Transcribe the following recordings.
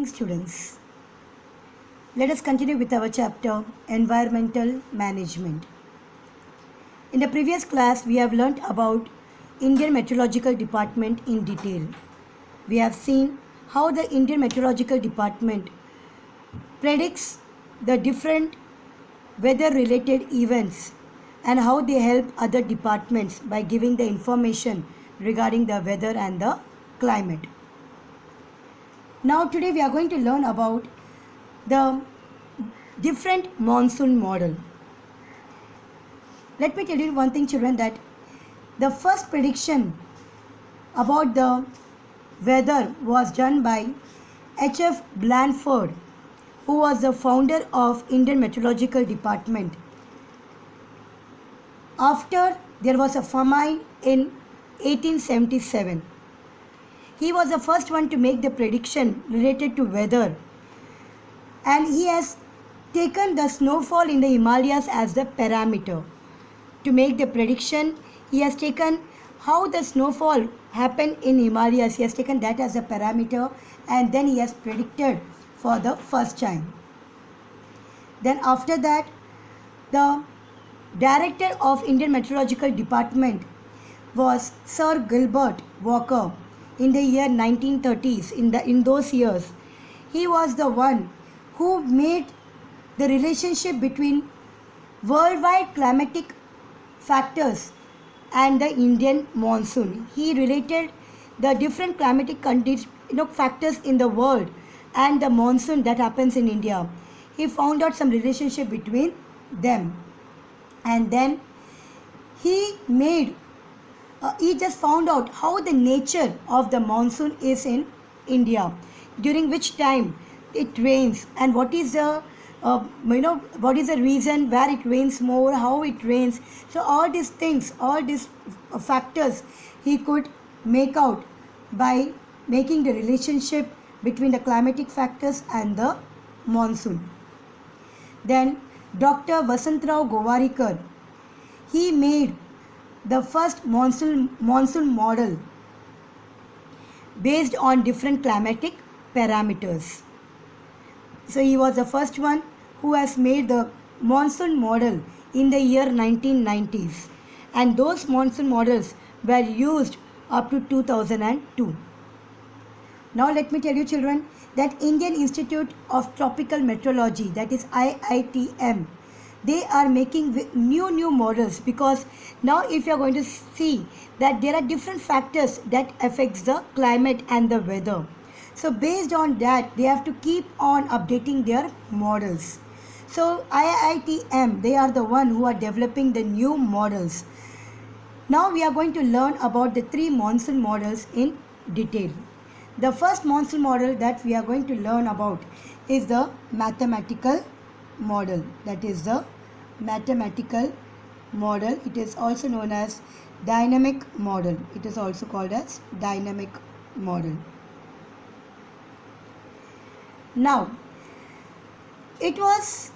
morning, students. Let us continue with our chapter Environmental Management. In the previous class, we have learnt about Indian Meteorological Department in detail. We have seen how the Indian Meteorological Department predicts the different weather-related events and how they help other departments by giving the information regarding the weather and the climate. Now today we are going to learn about the different monsoon model. Let me tell you one thing, children, that the first prediction about the weather was done by H.F. Blandford, who was the founder of Indian Meteorological Department. After there was a famine in 1877. He was the first one to make the prediction related to weather, and he has taken the snowfall in the Himalayas as the parameter. To make the prediction, he has taken how the snowfall happened in Himalayas. He has taken that as a parameter, and then he has predicted for the first time. Then after that, the director of Indian Meteorological Department was Sir Gilbert Walker in the year 1930s. In those years, he was the one who made the relationship between worldwide climatic factors and the Indian monsoon. He related the different climatic factors in the world and the monsoon that happens in India. He found out some relationship between them, and then he just found out how the nature of the monsoon is in India, during which time it rains, and what is the what is the reason where it rains more, how it rains. So all these things, all these factors he could make out by making the relationship between the climatic factors and the monsoon. Then Dr. Vasantrao Gowarikar, he made the first monsoon model based on different climatic parameters. So he was the first one who has made the monsoon model in the year 1990s, and those monsoon models were used up to 2002. Now let me tell you, children, that Indian Institute of Tropical Meteorology, that is IITM, they are making new models, because now if you are going to see that there are different factors that affects the climate and the weather. So based on that, they have to keep on updating their models. So IITM, they are the one who are developing the new models. Now we are going to learn about the three monsoon models in detail. The first monsoon model that we are going to learn about is the mathematical model. That is the mathematical model. It is also known as dynamic model. It is also called as dynamic model. Now, it was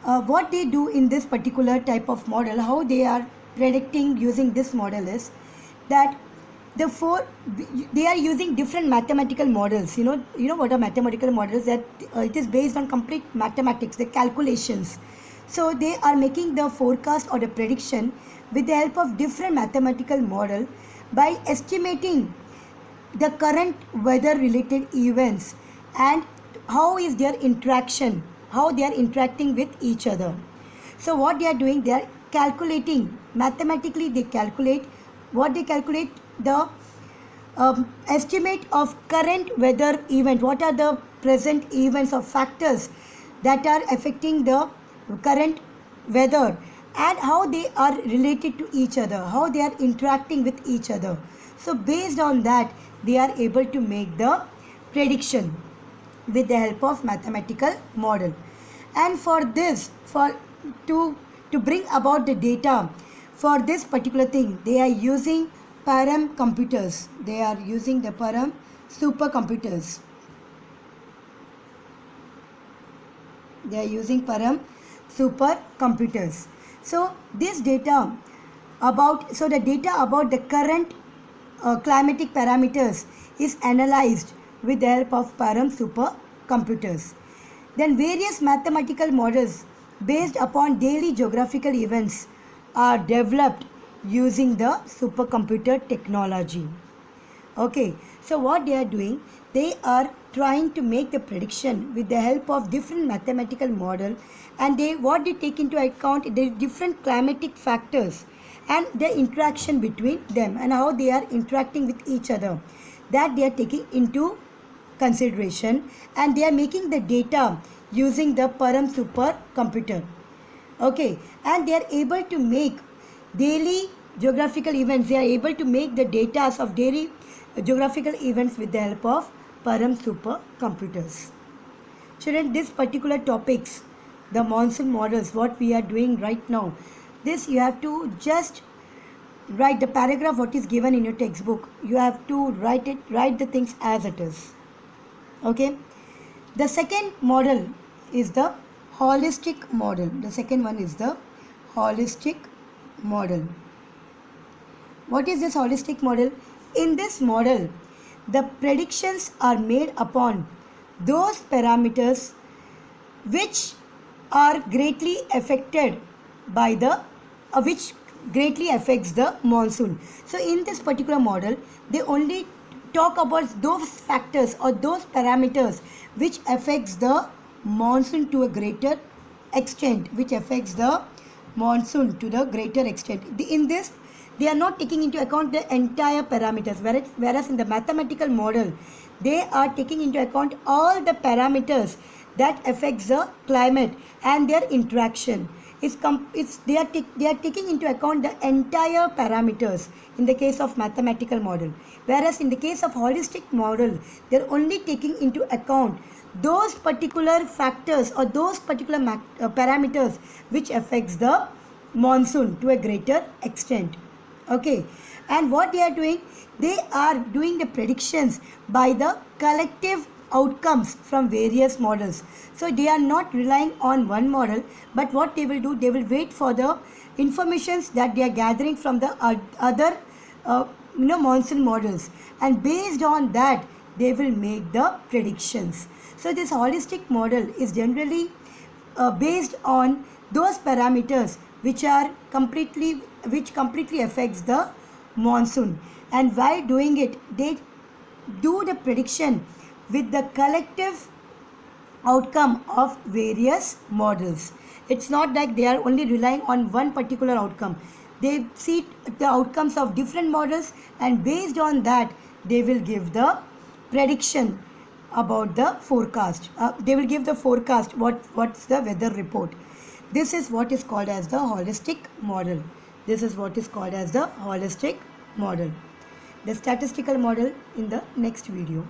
what they do in this particular type of model, how they are predicting using this model is that they are using different mathematical models. You know what are mathematical models? That it is based on complete mathematics, the calculations. So they are making the forecast or the prediction with the help of different mathematical model by estimating the current weather related events and how is their interaction, how they are interacting with each other. So what they are doing, they are calculating mathematically. They calculate the estimate of current weather event. What are the present events or factors that are affecting the current weather, and how they are related to each other, how they are interacting with each other. So based on that, they are able to make the prediction with the help of mathematical model. And for this, to bring about the data for this particular thing, they are using Param computers. They are using the Param supercomputers. They are using Param supercomputers. So this data the data about the current climatic parameters is analyzed with the help of Param computers. Then various mathematical models based upon daily geographical events are developed using the supercomputer technology. Okay, so what they are doing, they are trying to make the prediction with the help of different mathematical model, and what they take into account the different climatic factors and the interaction between them and how they are interacting with each other, that they are taking into consideration, and they are making the data using the Param supercomputer. Okay, and they are able to make daily geographical events. They are able to make the data of daily geographical events with the help of Param supercomputers. Children, this particular topics, the monsoon models, what we are doing right now, this you have to just write the paragraph what is given in your textbook. You have to write the things as it is. Okay. The second model is the holistic model. The second one is the holistic model. What is this holistic model? In this model, the predictions are made upon those parameters which are greatly affected by which greatly affects the monsoon. So in this particular model, they only talk about those factors or those parameters which affects the monsoon to a greater extent, In this, they are not taking into account the entire parameters, whereas in the mathematical model, they are taking into account all the parameters that affects the climate and their interaction. They are taking into account the entire parameters in the case of mathematical model, whereas in the case of holistic model, they are only taking into account those particular factors or those particular parameters which affects the monsoon to a greater extent. Okay, and what they are doing the predictions by the collective outcomes from various models. So they are not relying on one model, but what they will do, they will wait for the informations that they are gathering from the other monsoon models, and based on that they will make the predictions. So this holistic model is generally based on those parameters which completely affects the monsoon, and while doing it, they do the prediction with the collective outcome of various models. It's not like they are only relying on one particular outcome. They see the outcomes of different models, and based on that they will give the prediction about the forecast. They will give the forecast, what's the weather report. This is what is called as the holistic model. The statistical model in the next video.